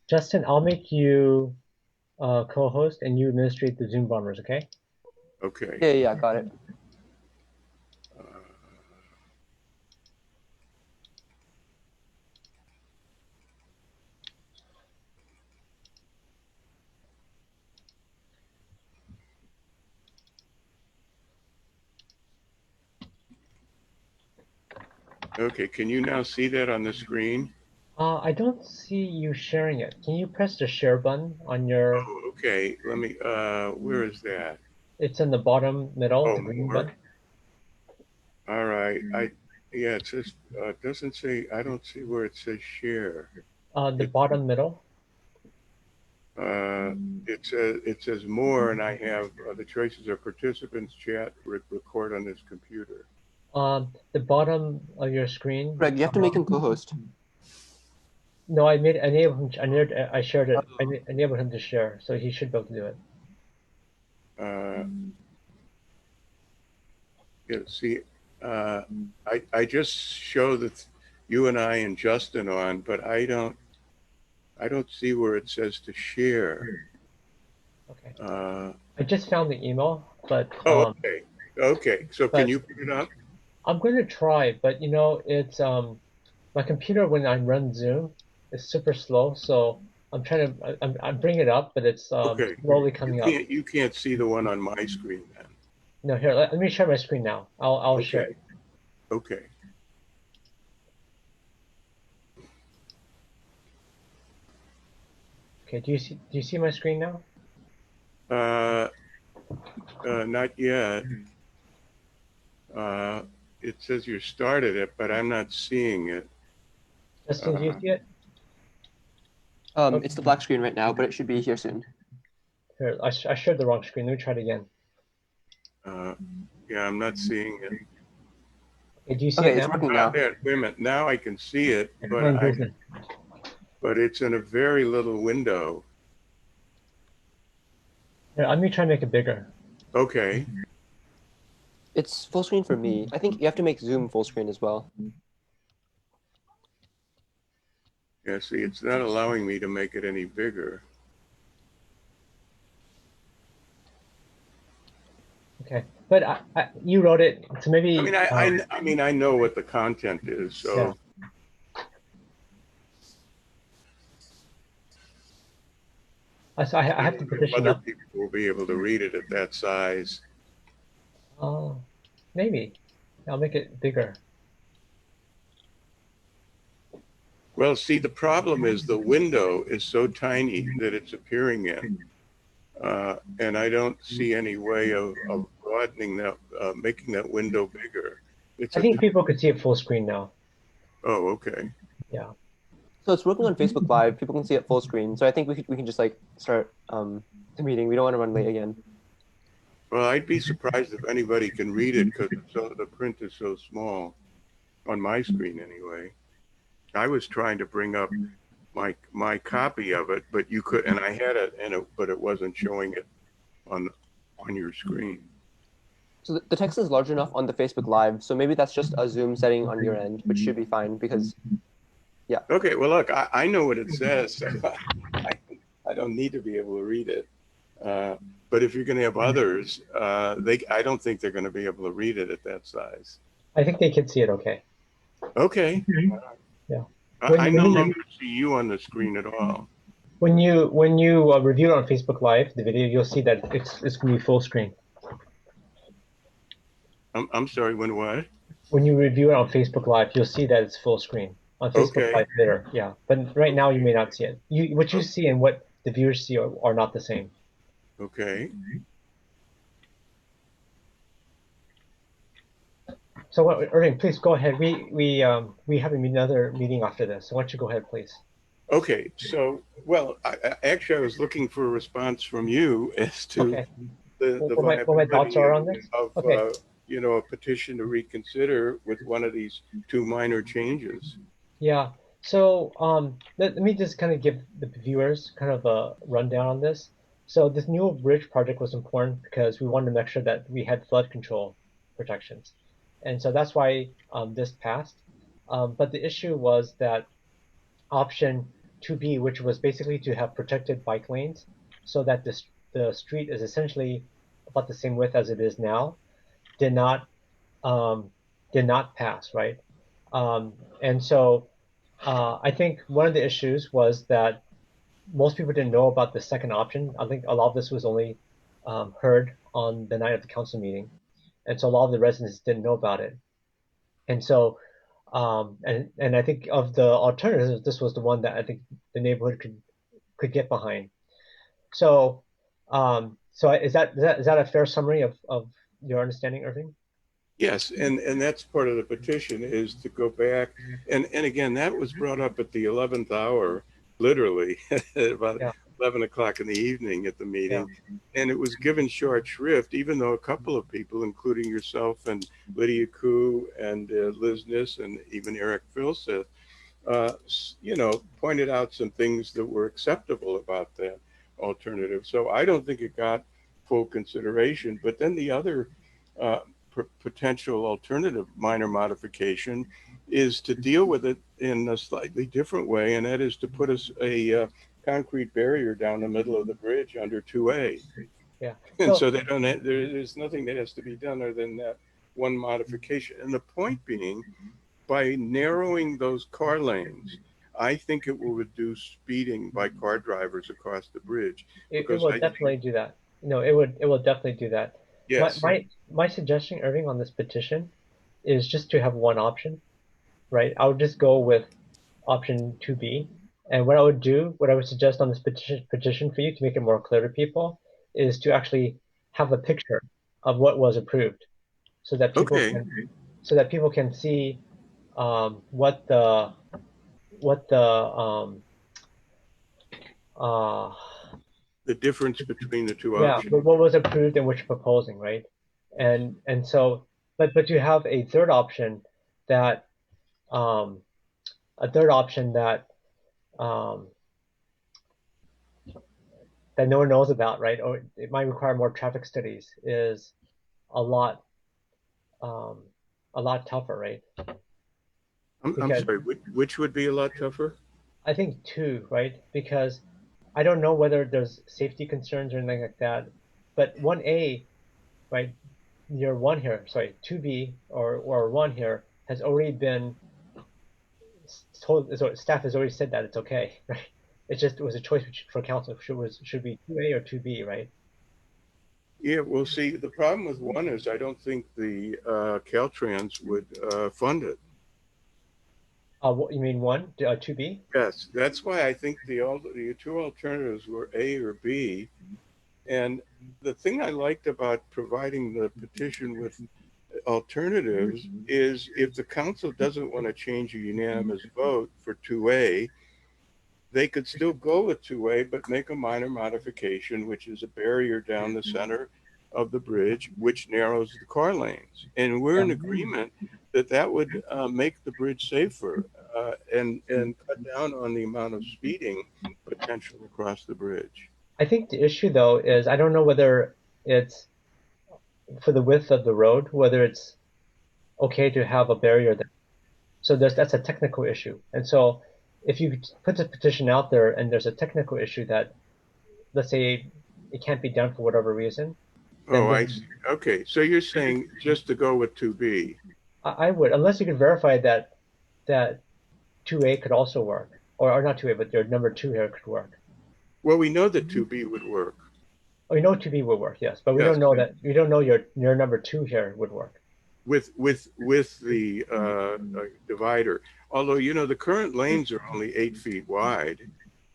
Justin, I'll make you co-host and you administrate the Zoom bombers, okay? Okay. Yeah, got it. Uh, okay, can you now see that on the screen? I don't see you sharing it. Can you press the share button on your? Oh, okay. Let me, where is that? It's in the bottom middle, Oh, the green more. button. All right. Yeah, it says, doesn't say, I don't see where it says share. The It, bottom middle. uh, it says more, and I have the choices are participants, chat, record on this computer. The bottom of your screen. Greg, you have to make him co-host. No, I made enable him. I shared it. Oh. Enabled him to share, so he should be able to do it. Uh, yeah, see, uh, I just show that you and I and Justin on, but I don't see where it says to share. Okay. Uh, I just found the email, oh, okay. Okay. So can but you put it up? I'm going to try. But it's my computer when I run Zoom is super slow, so I'm trying to I'm bringing it up, but it's Okay. slowly You coming up. can't see the one on my screen then. No, here, let me share my screen now. I'll share Okay. it. Okay. Okay, do you see my screen now? Uh, not yet. Uh, it says you started it, but I'm not seeing it. Justin, do you Uh, see it? Oh, It's the black screen right now, but it should be here soon. here, I shared the wrong screen. Let me try it again. uh, yeah, I'm not seeing it. Okay, do you see it Okay, it's now? working Ah, now. there. Wait a minute. Now I can see it, but Explain business. it's in a very little window. Here, let me try and make it bigger. Okay. It's full screen for me. I think you have to make Zoom full screen as well. Yeah, see, it's not allowing me to make it any bigger. Okay, but you wrote it, so I maybe mean, I know what the content is, yeah. so So I I have to don't know if position other up. people will be able to read it at that size. Oh, maybe I'll make it bigger. Well, see, the problem is the window is so tiny that it's appearing in, and I don't see any way of broadening that, making that window bigger. It's I a, think people could see it full screen now. oh, okay. Yeah. So it's working on Facebook Live. People can see it full screen. So I think we can just like start the meeting. We don't want to run late again. Well, I'd be surprised if anybody can read it because the print is so small on my screen anyway. I was trying to bring up my copy of it, but you could, and I had it, but it wasn't showing it on on your screen. So the text is large enough on the Facebook Live. So maybe that's just a Zoom setting on your end, which should be fine because yeah. Okay, well, look, I know what it says, so I, I don't need to be able to read it. Uh, but if you're going to have others, I don't think they're going to be able to read it at that size. I think they can see it okay. Okay, Yeah. I no longer see you on the screen at all. When you review it on Facebook Live, the video, you'll see that it's gonna be full screen. I'm sorry, when what? When you review it on Facebook Live, you'll see that it's full screen on Facebook Okay, Live later. Yeah, but right now you okay, may not see it. What you see and what the viewers see are not the same. okay. So, Irving, please go ahead. We have another meeting after this. So, why don't you go ahead, please? Okay, so, well, actually, I was looking for a response from you as to Okay. the What my thoughts viability are on this? of Okay. a petition to reconsider with one of these two minor changes. Yeah. So let me just kind of give the viewers kind of a rundown on this. So this Newell Bridge project was important because we wanted to make sure that we had flood control protections. And so that's why this passed. But the issue was that option 2B, which was basically to have protected bike lanes so that the street is essentially about the same width as it is now, did not um, did not pass, right? And so I think one of the issues was that most people didn't know about the second option. I think a lot of this was only heard on the night of the council meeting, and so a lot of the residents didn't know about it. And so, and I think of the alternatives, this was the one that I think the neighborhood could get behind. So, so is that a fair summary of your understanding, Irving? Yes, and that's part of the petition is to go back and again that was brought up at the 11th hour, literally about Yeah, 11 o'clock in the evening at the yeah, meeting, and it was given short shrift, even though a couple of people, including yourself and Lydia Koo and Liz Niss and even Eric Filseth, pointed out some things that were acceptable about that alternative. So I don't think it got full consideration. But then the other uh, potential alternative minor modification is to deal with it in a slightly different way, and that is to put a concrete barrier down the middle of the bridge under 2A. yeah. And So so they don't have, there's nothing that has to be done other than that one modification. And the point being, by narrowing those car lanes, I think it will reduce speeding by car drivers across the bridge it because will I think, definitely do that. No, it will definitely do that. My yes, my my suggestion, Irving, on this petition is just to have one option, right? I would just go with option 2B. And what I would suggest on this petition for you to make it more clear to people is to actually have a picture of what was approved so that okay, people can see what the uh, the difference between the two yeah, options. but what was approved and what you're proposing, right? And so, but you have that um, a third option um, that no one knows about, right? Or it might require more traffic studies. Is a lot um, a lot tougher, right? I'm Because sorry, which would be a lot tougher? I think two, right? Because I don't know whether there's safety concerns or anything like that. But 1A, right, near one here, sorry, 2B or one here has already been told, so staff has already said that it's okay, right? It was a choice for council. Should be 2A or 2B, right? Yeah, well, see, the problem with one is I don't think the Caltrans would fund it. What you mean 2B? Yes, that's why I think the two alternatives were A or B. And the thing I liked about providing the petition with alternatives is if the council doesn't want to change a unanimous vote for 2A, they could still go with 2A, but make a minor modification, which is a barrier down the center of the bridge, which narrows the car lanes. And we're Yeah. in agreement that that would make the bridge safer and cut down on the amount of speeding potential across the bridge. I think the issue though is I don't know whether it's for the width of the road, whether it's okay to have a barrier there. So that's a technical issue. And so if you put the petition out there and there's a technical issue that, let's say, it can't be done for whatever reason, then Oh, I see. Okay, so you're saying just to go with 2B. I would, unless you could verify that 2A could also work, or not 2A, but your number two here could work. Well, we know that 2B would work. Oh, you know 2B would work, yes, but Yes, we don't know your number two here would work. with the divider. Although the current lanes are only 8 feet wide,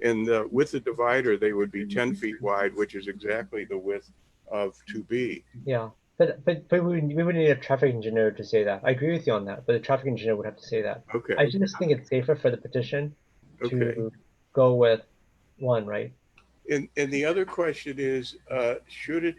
and with the divider they would be 10 feet wide, which is exactly the width of 2B. Yeah, but we would need a traffic engineer to say that. I agree with you on that, but the traffic engineer would have to say that. Okay, I just think it's safer for the petition okay. to go with one, right? And the other question is, should it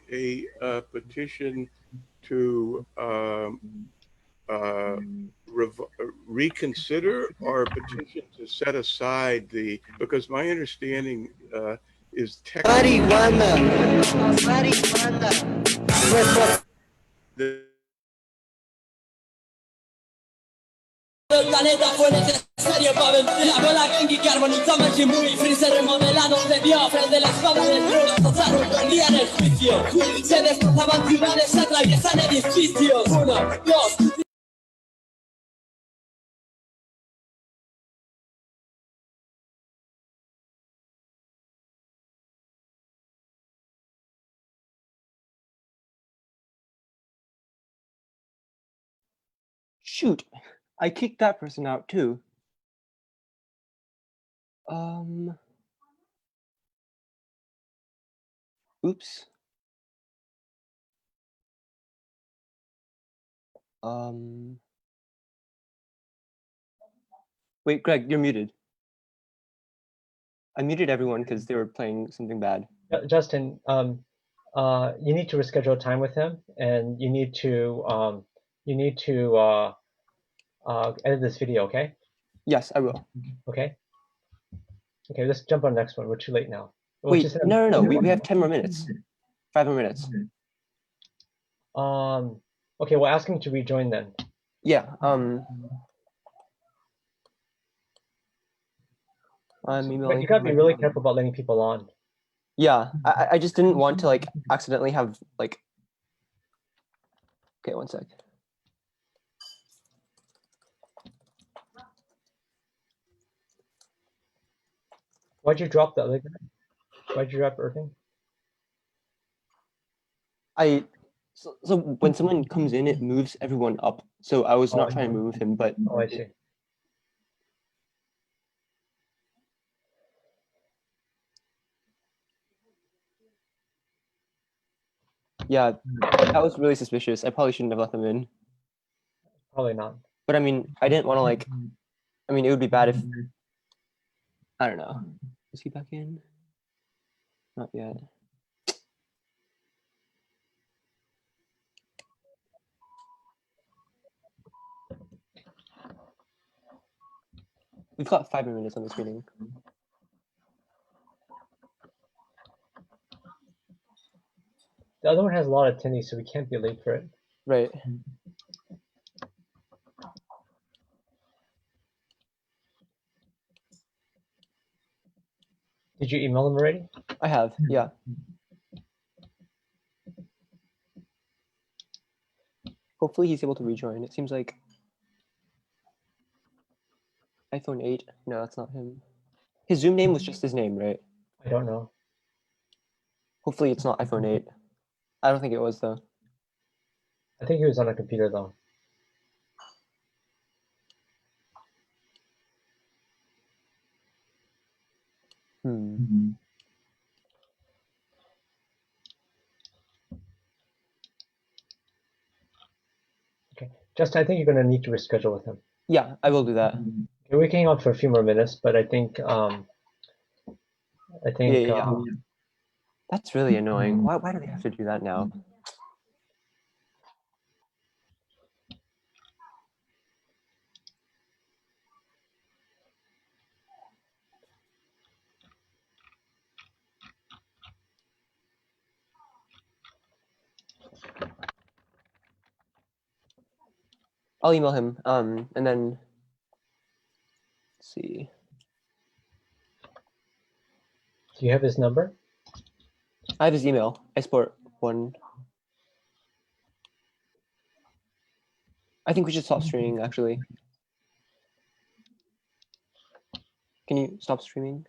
be a petition to uh, reconsider or a petition to set aside because my understanding is technically the planeta fue necesario para vencer. La bola Genki carbonizaba el Shimbui. Freezer remodelado se vio frente a la espada del trono. Tozaru perdían el juicio. Se destrozaban ciudades, se atraviesan edificios. 1, 2. Shoot, I kicked that person out too. Oops. Wait, Greg, you're muted. I muted everyone because they were playing something bad. Justin, you need to reschedule time with him, and you need to edit this video, okay? Yes, I will. Okay. Okay, let's jump on the next one. We're too late now. Wait, no. We have 10 more minutes. 5 more minutes. Okay, well, ask him to rejoin then. Yeah. I'm emailing. You gotta be really careful about letting people on. Yeah, I just didn't want to like accidentally have like. Okay, one sec. Why'd you drop the other guy? Why'd you drop Irving? So when someone comes in, it moves everyone up. So I was not trying to move him, but I see. Yeah, that was really suspicious. I probably shouldn't have let them in. Probably not. But I mean, I didn't want to like. I mean, it would be bad if. I don't know. Is he back in? Not yet. We've got 5 more minutes on this meeting. The other one has a lot of attendees, so we can't be late for it. Right. Did you email them already? I have, yeah. Hopefully he's able to rejoin. It seems like iPhone 8. No, that's not him. His Zoom name was just his name, right? I don't know. Hopefully it's not iPhone 8. I don't think it was though. I think he was on a computer though. Okay, Justin, I think you're gonna need to reschedule with him. Yeah, I will do that. Okay, we can hang on for a few more minutes, but I think Yeah. That's really annoying. Why do they have to do that now? I'll email him. And then let's see. Do you have his number? I have his email. iSport1. I think we should stop streaming actually. Can you stop streaming?